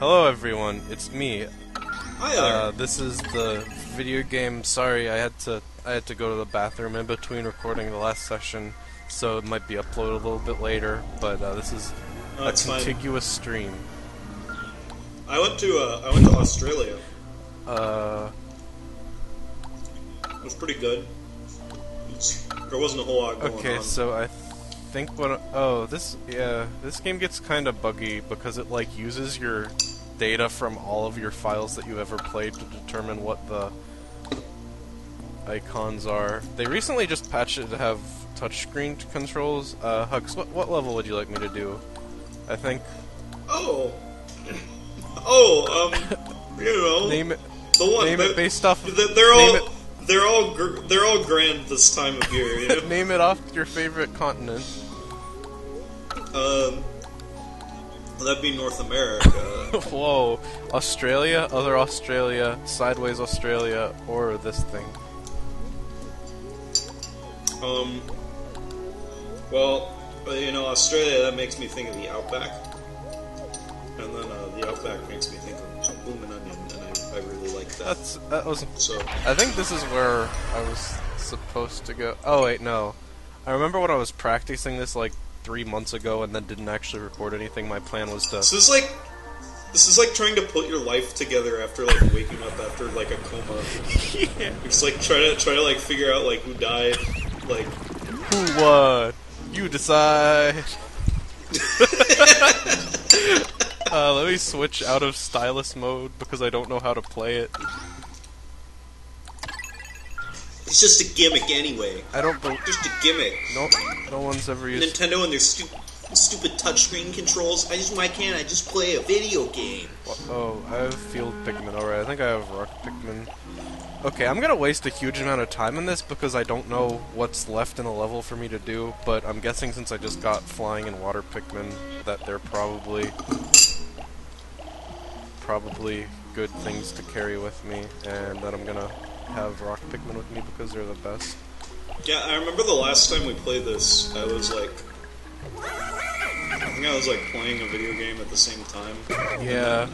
Hello everyone, it's me. Hi there. This is the video game. Sorry, I had to go to the bathroom in between recording the last session, so it might be uploaded a little bit later. But this is a contiguous stream. I went to Australia. It was pretty good. There wasn't a whole lot going on. Okay, so I think this game gets kind of buggy because it like uses your data from all of your files that you've ever played to determine what the icons are. They recently just patched it to have touchscreen controls. Hugs, what level would you like me to do? I think. You know, name it. The one. Name it based off. They're all grand this time of year. You know? Name it off your favorite continent. That'd be North America. Whoa. Australia, other Australia, sideways Australia, or this thing? Well, you know, Australia, that makes me think of the Outback. And then, the Outback makes me think of Bloomin' Onion, and I really like that. So, I think this is where I was supposed to go. Oh, wait, no. I remember when I was practicing this, like, 3 months ago and then didn't actually record anything. My plan was to... This is like trying to put your life together after like waking up after like a coma. Yeah. It's like try to like figure out like who died, like who won. You decide. Let me switch out of stylus mode because I don't know how to play it. It's just a gimmick anyway. I don't believe. Just a gimmick. No one's ever used Nintendo and their stupid touchscreen controls. Why can't I just play a video game? Oh, I have field Pikmin. Alright, I think I have rock Pikmin. Okay, I'm gonna waste a huge amount of time in this because I don't know what's left in the level for me to do, but I'm guessing since I just got flying and water Pikmin that they're probably good things to carry with me, and that I'm gonna have rock Pikmin with me because they're the best. Yeah, I remember the last time we played this, I think I was like playing a video game at the same time. Yeah.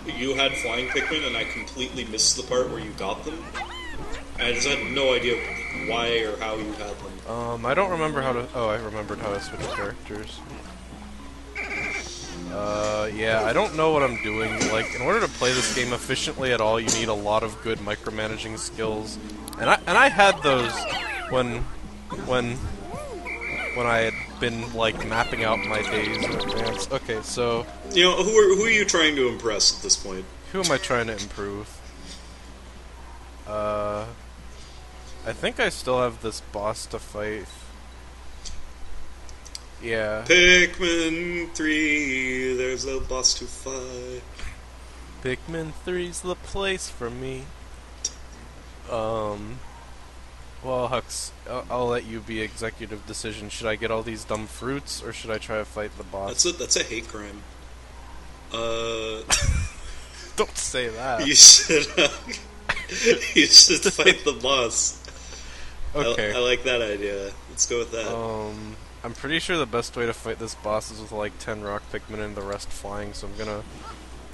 You had flying Pikmin, and I completely missed the part where you got them. I just had no idea why or how you had them. I don't remember how to... Oh, I remembered how to switch characters. Yeah, I don't know what I'm doing. Like, in order to play this game efficiently at all, you need a lot of good micromanaging skills. And I had those when I had been, like, mapping out my days in advance. Okay, so... You know, who are you trying to impress at this point? Who am I trying to improve? I think I still have this boss to fight. Yeah. Pikmin 3, there's a boss to fight. Pikmin 3's the place for me. Well, Hux, I'll let you be executive decision. Should I get all these dumb fruits, or should I try to fight the boss? That's a hate crime. Don't say that. You should fight the boss. Okay. I like that idea. Let's go with that. I'm pretty sure the best way to fight this boss is with like 10 rock Pikmin and the rest flying, so I'm gonna...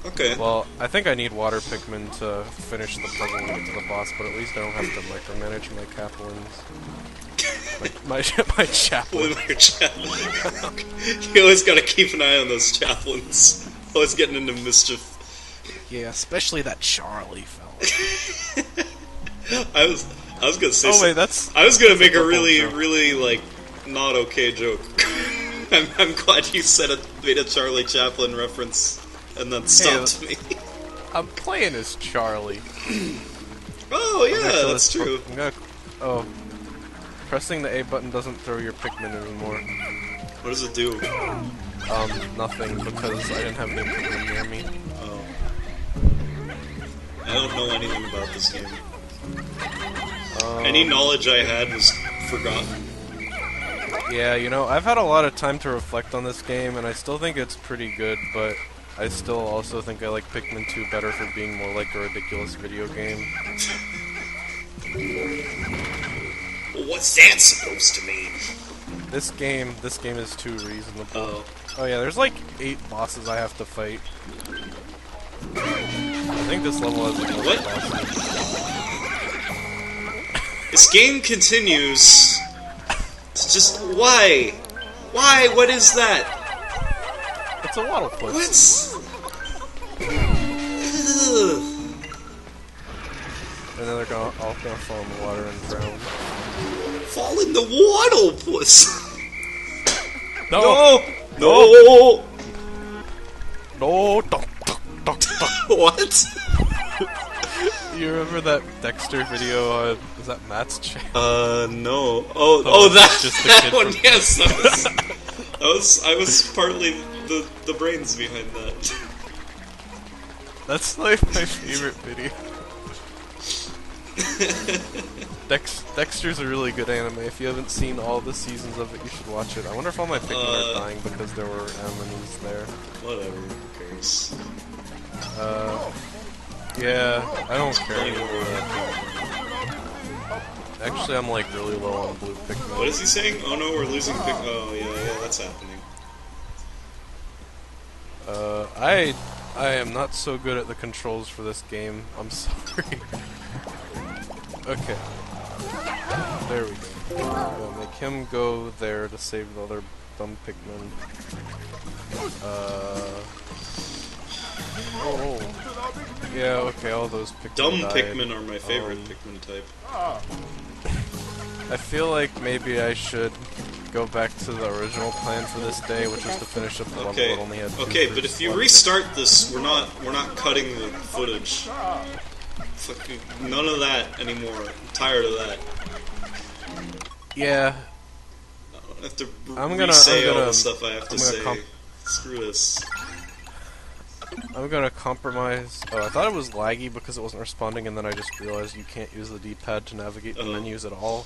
Okay. Well, I think I need water Pikmin to finish the puzzle and get to the boss, but at least I don't have to micromanage my Caplins. my chaplain. You always gotta keep an eye on those chaplains. Always getting into mischief. Yeah, especially that Charlie fella. I was gonna say. Oh wait, I was gonna make a really, joke. really like not okay joke. I'm glad you made a Charlie Chaplin reference. And then stopped me. I'm playing as Charlie. Oh yeah, that's true. Pressing the A button doesn't throw your Pikmin anymore. What does it do? Nothing, because I didn't have any Pikmin near me. Oh. I don't know anything about this game. Any knowledge I had was forgotten. Yeah, you know, I've had a lot of time to reflect on this game, and I still think it's pretty good, but I still also think I like Pikmin 2 better for being more like a ridiculous video game. What's that supposed to mean? This game is too reasonable. Oh. Oh yeah, there's like 8 bosses I have to fight. I think this level has the most What? bosses. This game continues. It's just why? Why? What is that? It's a waddle push. What's? And then they're all gonna fall in the water and drown. Fall in the waddle puss. No! No! No! Dunk, dunk, dunk, dunk. What? You remember that Dexter video on, is that Matt's channel? No. Oh, That, just the that kid one, from- yes. I was partly the brains behind that. That's like my favorite video. Dexter's a really good anime. If you haven't seen all the seasons of it, you should watch it. I wonder if all my Pikmin are dying because there were enemies there. Whatever, who cares? Yeah, I don't care anymore. Actually, I'm like really low on blue Pikmin. What is he saying? Oh no, we're losing pick. Oh yeah, that's happening. I am not so good at the controls for this game. I'm sorry. Okay. There we go. We'll make him go there to save the other dumb Pikmin. Oh. Yeah, okay, all those Pikmin Dumb died. Pikmin are my favorite Pikmin type. I feel like maybe I should go back to the original plan for this day, which was to finish up the level that only had two Okay, but fruits if you left. restart this, we're not cutting the footage. Fucking none of that anymore. I'm tired of that. Yeah, I have to I'm gonna re-say all the stuff I have to I'm gonna say. Screw this. I'm gonna compromise. Oh, I thought it was laggy because it wasn't responding, and then I just realized you can't use the D-pad to navigate the menus at all.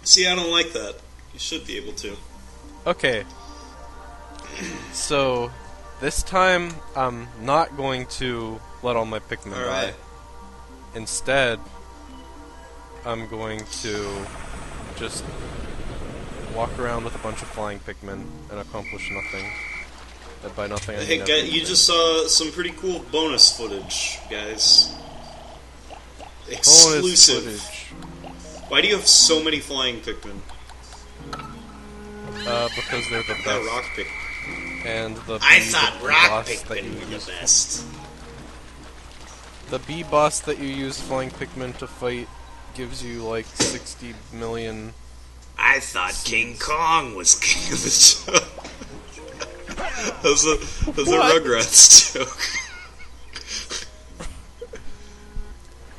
See, I don't like that. You should be able to. Okay. So, this time, I'm not going to let all my Pikmin die. Alright. Instead, I'm going to just walk around with a bunch of flying Pikmin and accomplish nothing. And by nothing, I mean Hey, guys, everything. you just saw some pretty cool bonus footage, guys. Bonus Exclusive. footage. Why do you have so many flying Pikmin? Because they're the That best. rock Pikmin. And the I bee thought boss rock that Pikmin you were the use- best. The bee boss that you use flying Pikmin to fight gives you like 60 million. I thought King Kong was king of the show. That's a Rugrats joke.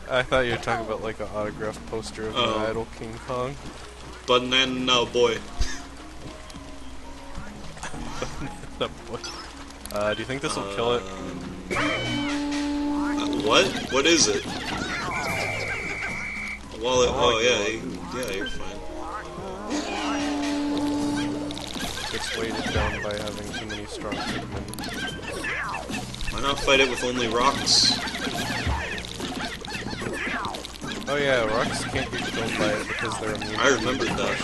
I thought you were talking about like an autographed poster of Oh. the idol King Kong. Banana boy. Do you think this will kill it? What? What is it? Well, yeah, you're fine. It's weighted down by having too many strong Pikmin. Why not fight it with only rocks? Oh yeah, rocks can't be killed by it because they're immune. I remembered that.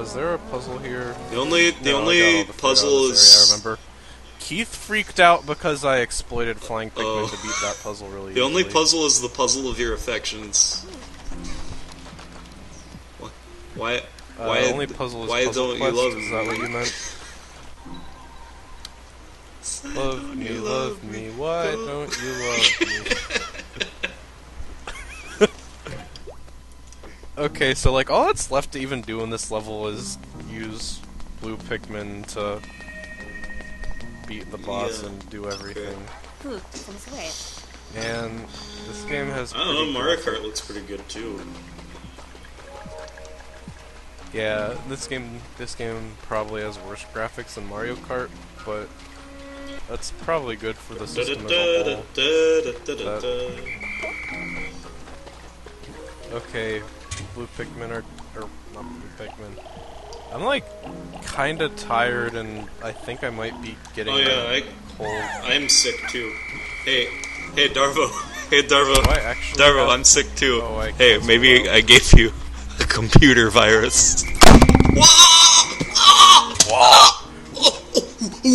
Is there a puzzle here? The only No, I got all only the fruit puzzle out of this area, I is remember. Keith freaked out because I exploited flying Pikmin Oh. to beat that puzzle really the only easily. puzzle is the puzzle of your affections. Why? Why? The only puzzle is why Puzzle don't Quest, you love is that what you meant? Love me, why don't you love me? Okay, so like all that's left to even do in this level is use blue Pikmin to beat the boss Yeah. and do everything. Hm, som sweet. And this game has I don't know. pretty Mario graphic- Kart looks pretty good too. Yeah, this game probably has worse graphics than Mario Kart, but that's probably good for the system as a whole. Okay, blue Pikmin or not blue Pikmin. I'm like kinda tired and I think I might be getting Oh yeah, a cold. I'm sick too. Hey, Darvo. Hey, Darvo. Do I actually Darvo, have- I'm sick too. Oh, I Hey, can't maybe spell. I gave you a computer virus. I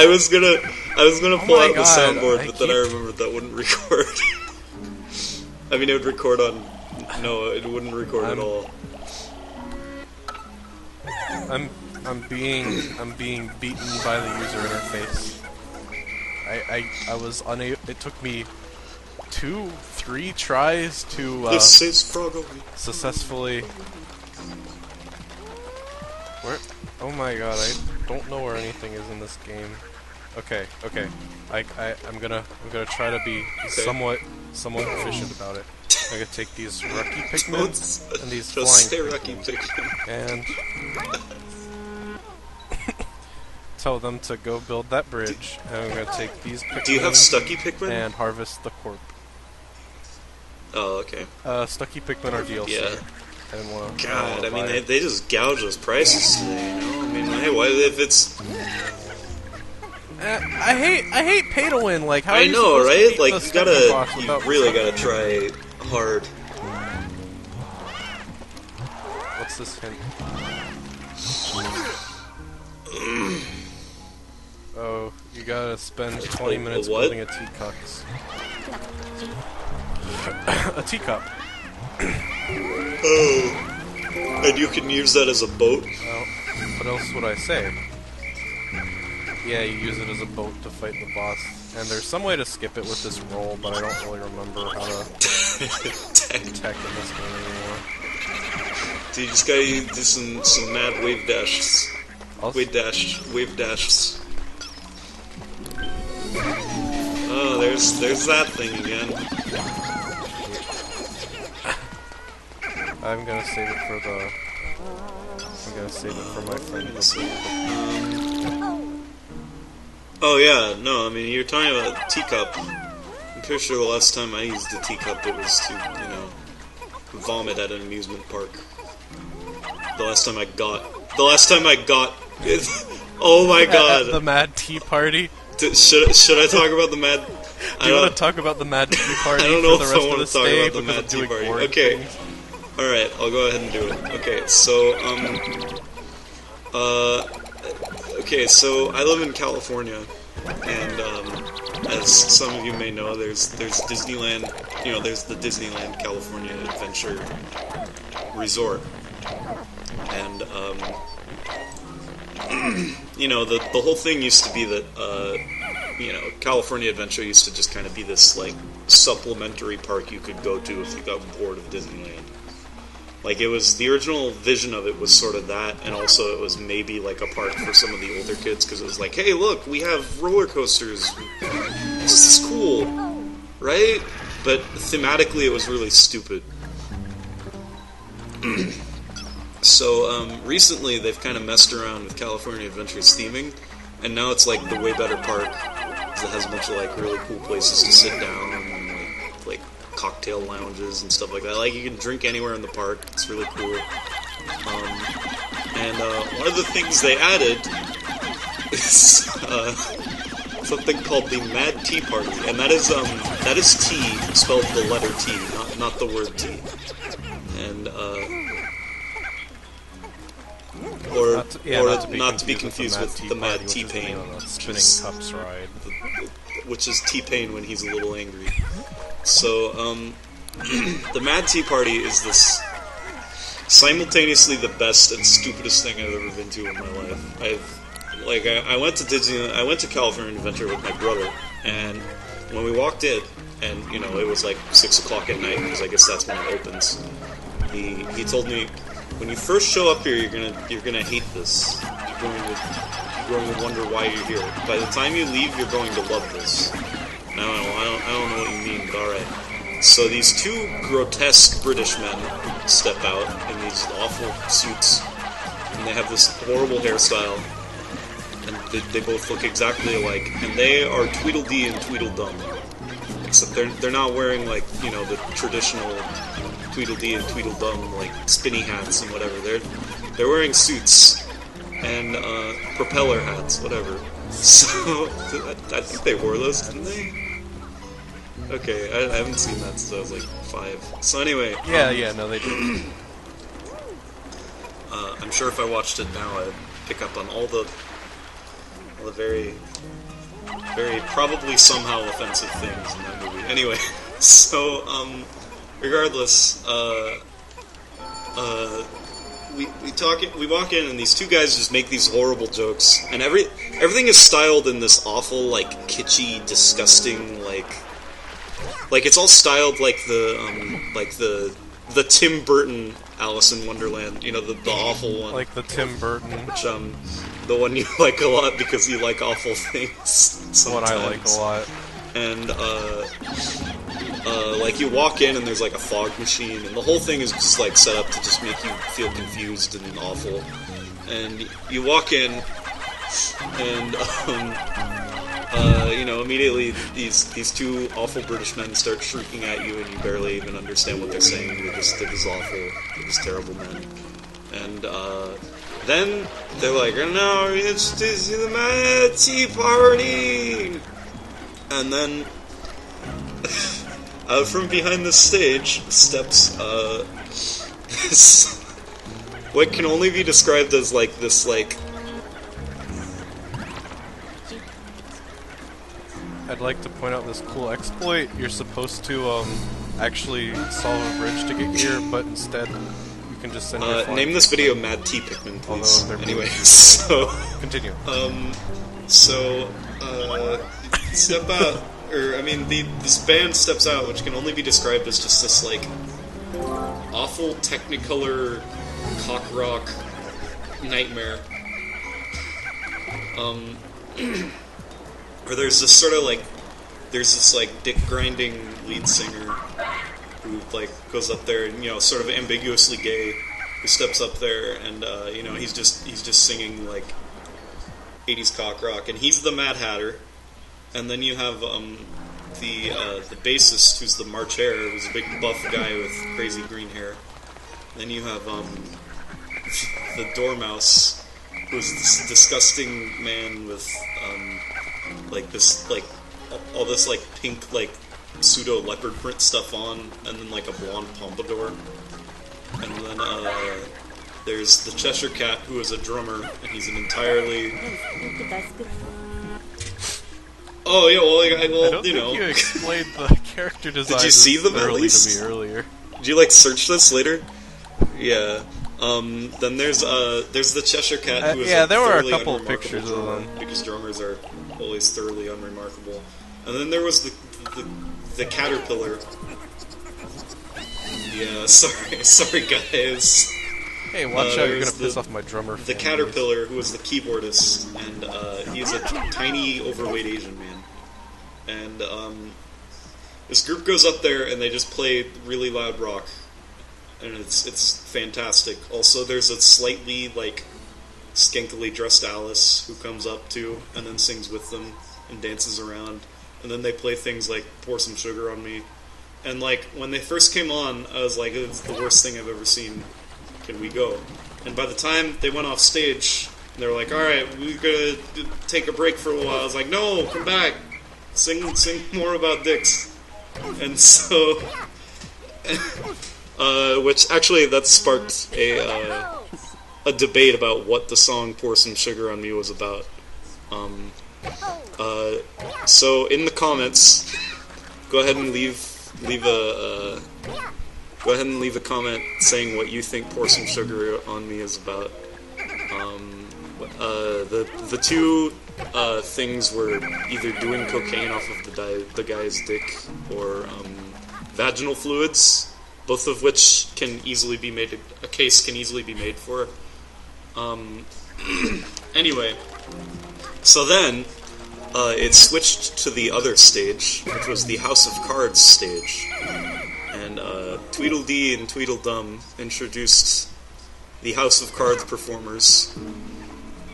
was gonna pull my out the God, soundboard, but then I remembered that wouldn't record. I mean, it would record on. No, it wouldn't record at all. I'm being beaten by the user interface. I was unable. It took me 2-3 tries to This is Froggo. successfully. Where? Oh my God! I don't know where anything is in this game. Okay. I'm gonna try to be somewhat efficient about it. I'm gonna take these Rucky Pikmin and these Just flying say Pikmin Rucky Pikmin. and tell them to go build that bridge. And I'm gonna take these Pikmin. Do you have Stucky Pikmin? And harvest the corp. Oh, okay. Stucky Pikmin are DLC. Yeah. I didn't wanna, God, I mean, buy it. they just gouge those prices today, you know? I mean, hey, why if it's... I hate pay to win. Like, how are I you know, supposed to right? beat Like, the you Stucky box without really gotta try hard. What's this hint? Oh, you gotta spend 20 minutes what? building a teacups. A teacup. Oh. And you can use that as a boat? Well, what else would I say? Yeah, you use it as a boat to fight the boss. And there's some way to skip it with this roll, but I don't really remember how to tech in this game anymore. Dude, you just gotta do some mad wave dashes. Wave dashes. Oh, there's that thing again. I'm gonna save it for my friend. Oh yeah, no, I mean, you're talking about teacup. I'm pretty sure the last time I used a teacup, it was to, vomit at an amusement park. The last time I got, oh my God. At the Mad Tea Party? Should I talk about the Mad... Do you want to talk about the Mad Tea Party I don't know for the if I rest want of to this talk day about the because Mad I'm Tea doing Party. boring Okay. things? Alright, I'll go ahead and do it. Okay, so, okay, so I live in California, and, as some of you may know, there's Disneyland, there's the Disneyland California Adventure Resort. And, the whole thing used to be that, California Adventure used to just kind of be this, like, supplementary park you could go to if you got bored of Disneyland. Like, it was, the original vision of it was sort of that, and also it was maybe, like, a park for some of the older kids, because it was like, hey, look, we have roller coasters. This is cool, right? But thematically it was really stupid. So, recently they've kind of messed around with California Adventure's theming, and now it's like the way better park, because it has a bunch of, like, really cool places to sit down, and, like cocktail lounges and stuff like that. Like, you can drink anywhere in the park. It's really cool. And one of the things they added is something called the Mad Tea Party, and that is tea spelled the letter T, not the word tea. And not to be confused with the Mad T-Pain, which is T-Pain when he's a little angry. So, the Mad Tea Party is this simultaneously the best and stupidest thing I've ever been to in my life. I went to Disney, I went to California Adventure with my brother, and when we walked in, and, it was like 6 o'clock at night, because I guess that's when it opens, he told me, when you first show up here, you're gonna hate this. You're going to wonder why you're here. By the time you leave, you're going to love this. I don't know what you mean, but alright. So these two grotesque British men step out in these awful suits, and they have this horrible hairstyle, and they both look exactly alike, and they are Tweedledee and Tweedledum. Except they're not wearing, like, the traditional Tweedledee and Tweedledum, like, spinny hats and whatever. They're wearing suits and propeller hats, whatever. So I think they wore those, didn't they? Okay, I haven't seen that since I was like 5. So anyway, Yeah, no, they did. I'm sure if I watched it now, I'd pick up on all the very, very probably somehow offensive things in that movie. Anyway, so regardless, we walk in and these two guys just make these horrible jokes, and everything is styled in this awful, like, kitschy, disgusting, like it's all styled like the Tim Burton Alice in Wonderland, you know, the awful one. Like the Tim Burton. Which, the one you like a lot because you like awful things. What I like a lot. And, like, you walk in and there's, like, a fog machine, and the whole thing is just, like, set up to just make you feel confused and awful. And you walk in, and, you know, immediately these two awful British men start shrieking at you, and you barely even understand what they're saying. They're just awful. They're just terrible men. And, then they're like, "No, it's the Mad Tea Party!" And then, from behind the stage steps, this, what can only be described as, like, this, like... I'd like to point out this cool exploit. You're supposed to, actually solve a bridge to get here, but instead you can just send your name this video Mad Tea Pikmin, please. Although Anyway, so... Continue. Step out, or, I mean, this band steps out, which can only be described as just this, like, awful Technicolor cock rock nightmare. Where there's this sort of, like, dick-grinding lead singer who, like, goes up there and, you know, sort of ambiguously gay, who steps up there and, you know, he's just singing, like, 80s cock rock, and he's the Mad Hatter. And then you have the bassist, who's the March Hare, who's a big buff guy with crazy green hair. Then you have the Dormouse, who's this disgusting man with like this, like, all this, like, pink, like, pseudo leopard print stuff on, and then, like, a blonde pompadour. And then there's the Cheshire Cat, who is a drummer, and he's an entirely... Oh, yeah, well, I don't you know... think you explained the character design. Did you see them, at least? To me earlier. Did you, like, search this later? Yeah. Then there's the Cheshire Cat, who is yeah, there were a thoroughly couple of unremarkable pictures drummer, of them. because drummers are always thoroughly unremarkable. And then there was the Caterpillar. Yeah, sorry guys. Hey, watch out, you're gonna piss off my drummer. The Caterpillar, who is the keyboardist, and he's a tiny, overweight Asian man. And this group goes up there and they just play really loud rock, and it's fantastic. Also, there's a slightly, like, skankily dressed Alice who comes up too, and then sings with them and dances around. And then they play things like "Pour Some Sugar on Me." And, like, when they first came on, I was like, it's the worst thing I've ever seen. Can we go? And by the time they went off stage, they were like, alright, we're gonna take a break for a while. I was like, no, come back. Sing more about dicks. And so... which, actually, that sparked a debate about what the song "Pour Some Sugar on Me" was about. So, in the comments, go ahead and leave a comment saying what you think "Pour Some Sugar on Me" is about. The two things were either doing cocaine off of the guy's dick or vaginal fluids, both of which can easily be made. A case can easily be made for. Anyway, so then it switched to the other stage, which was the House of Cards stage. And Tweedledee and Tweedledum introduced the House of Cards performers,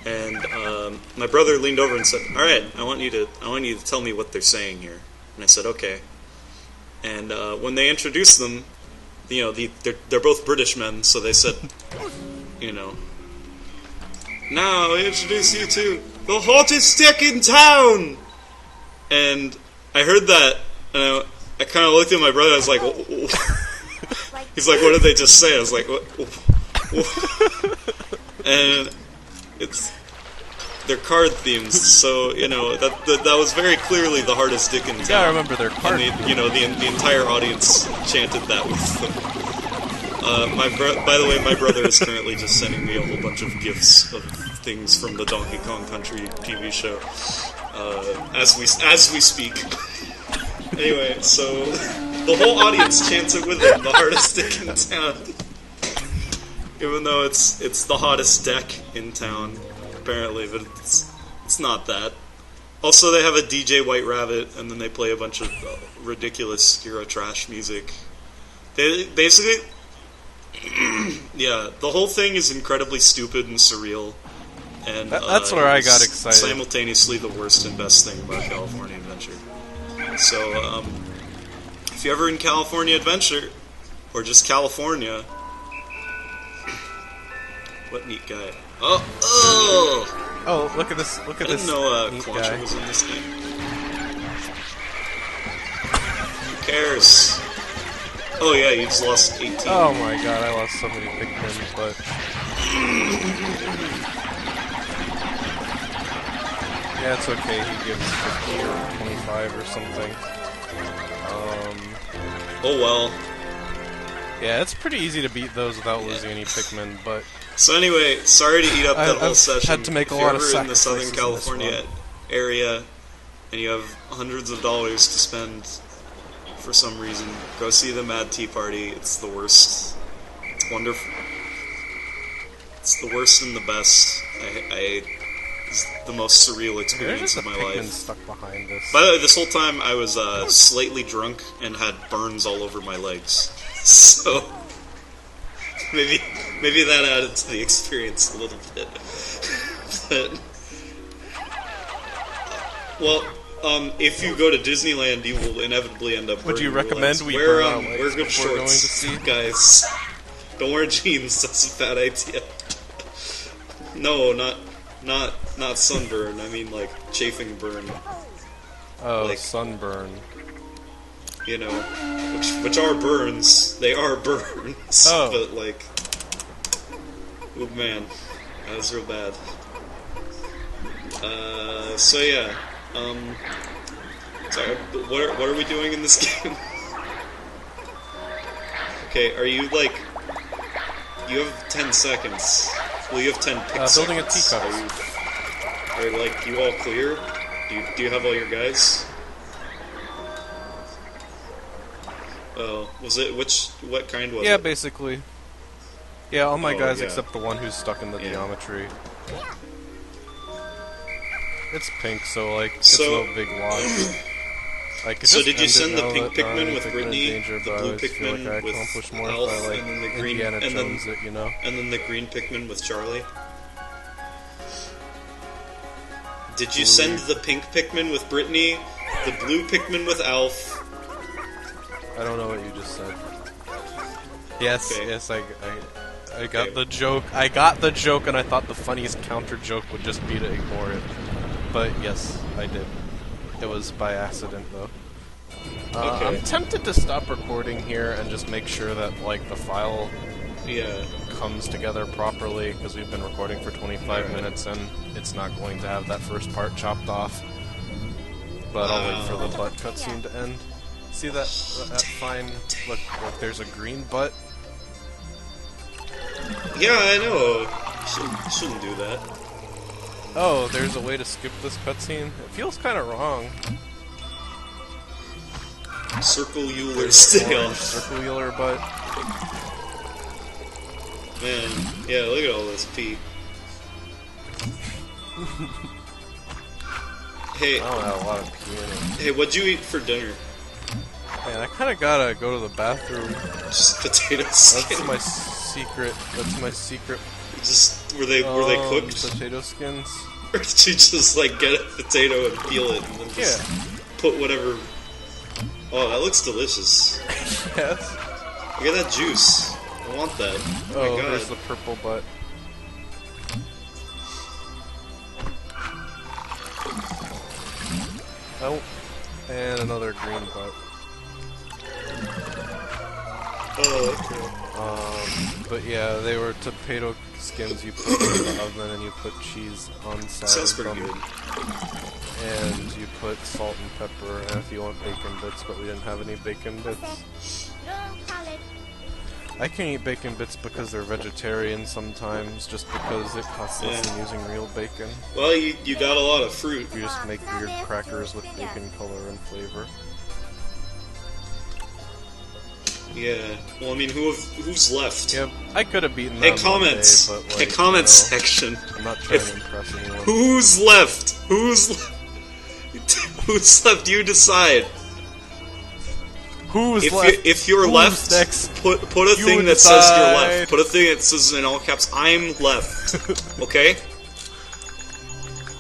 and my brother leaned over and said, "All right, I want you to tell me what they're saying here." And I said, "Okay." And when they introduced them, you know, they're both British men, so they said, you know, "Now I introduce you to the hottest stick in town." And I heard that, I kind of looked at my brother. I was like, he's like, what did they just say? I was like, what? And they're card themes, so you know that was very clearly the hardest dick in town. Yeah, I remember their card. And the entire audience chanted that with them. By the way, my brother is currently just sending me a whole bunch of gifs of things from the Donkey Kong Country TV show as we speak. Anyway, so the whole audience chants it with him, the hardest dick in town. Even though it's the hottest deck in town, apparently, but it's not that. Also, they have a DJ White Rabbit, and then they play a bunch of ridiculous Eurotrash music. They basically, yeah, the whole thing is incredibly stupid and surreal, and that's where I got excited. Simultaneously, the worst and best thing about California Adventure. So, if you're ever in California Adventure, or just California, what neat guy. Oh, look at this, I didn't know Quancha was in this game. Who cares? Oh yeah, you just lost 18. Oh my god, I lost so many Pikmin, but... yeah, it's okay, he gives 50 or 25 or something. Oh well. Yeah, it's pretty easy to beat those without losing any Pikmin, but... So anyway, sorry to eat up that whole session. Had to make a lot of sacrifices. If you're ever in the Southern California area and you have hundreds of dollars to spend for some reason, go see the Mad Tea Party. It's the worst. It's wonderful. It's the worst and the best. It's the most surreal experience of my life. Stuck behind this. By the way, this whole time I was slightly drunk and had burns all over my legs. So maybe that added to the experience a little bit. But, well, if you go to Disneyland, you will inevitably end up. Would you recommend we wear wear good shorts, guys? Don't wear jeans. That's a bad idea. No, not sunburn. I mean like chafing burn. Oh, like, sunburn. You know, which are burns. They are burns. Oh. But like, oh man, that was real bad. So yeah. Sorry. What are we doing in this game? Okay, are you like? You have 10 seconds. Well, you have 10 pick seconds. Building a teacup. Are like you all clear? Do you have all your guys? Was it what kind was it? Yeah, basically. Yeah, all my guys yeah. except the one who's stuck in the geometry. It's pink, so like it's no big loss. So did you send the pink Pikmin with Brittany, danger, the blue Pikmin like with more Elf, if I, like, and then the green Indiana and Jones it, you know? And then the green Pikmin with Charlie? Did you send the pink Pikmin with Brittany, the blue Pikmin with Elf? I don't know what you just said. Yes, Okay. yes, I got the joke. I got the joke, and I thought the funniest counter joke would just be to ignore it. But yes, I did. It was by accident, though. Okay. I'm tempted to stop recording here and just make sure that like the file comes together properly, because we've been recording for 25 minutes and it's not going to have that first part chopped off. But I'll wait for the butt cutscene to end. See that fine? Look, there's a green butt. Yeah, I know. Shouldn't do that. Oh, there's a way to skip this cutscene? It feels kind of wrong. Circle Euler's tail. Circle Euler butt. Man, yeah, look at all this pee. Hey, I don't have a lot of pee in it. hey, what'd you eat for dinner? Man, I kind of gotta go to the bathroom. Just potato skin. That's my secret. That's my secret. Just were they cooked? Potato skins. Or did you just like get a potato and peel it and then just put whatever? Oh, that looks delicious. Yes. Look at that juice. I want that. Oh my god. There's the purple butt. Oh, and another green butt. But yeah, they were potato skins you put in the oven and you put cheese on side Sounds of pretty them. good. And you put salt and pepper, and if you want bacon bits, but we didn't have any bacon bits. I can eat bacon bits because they're vegetarian sometimes, just because it costs less than using real bacon. Well, you got a lot of fruit. We just make weird crackers with bacon color and flavor. Yeah. Well, I mean, who's left? Yeah, I could have beaten Hey, that comments. one day, but, Hey, like, comments you know, section. I'm not trying to impress anyone. Who's left? Who's left? You decide. Who's left? If you're Who's left, next? put a You thing that says you're decide. left. Put a thing that says in all caps, "I'm left." Okay?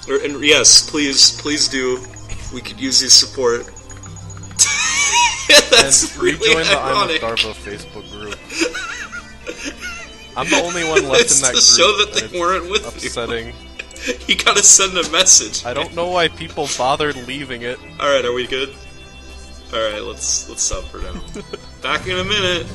And yes, please do. We could use your support. That's And really rejoin the I'm ironic. with Darvo Facebook group. I'm the only one left It's in that to group. show that and they it's weren't with upsetting. you. You gotta send a message. I don't know why people bothered leaving it. Alright, are we good? Alright, let's stop for now. Back in a minute.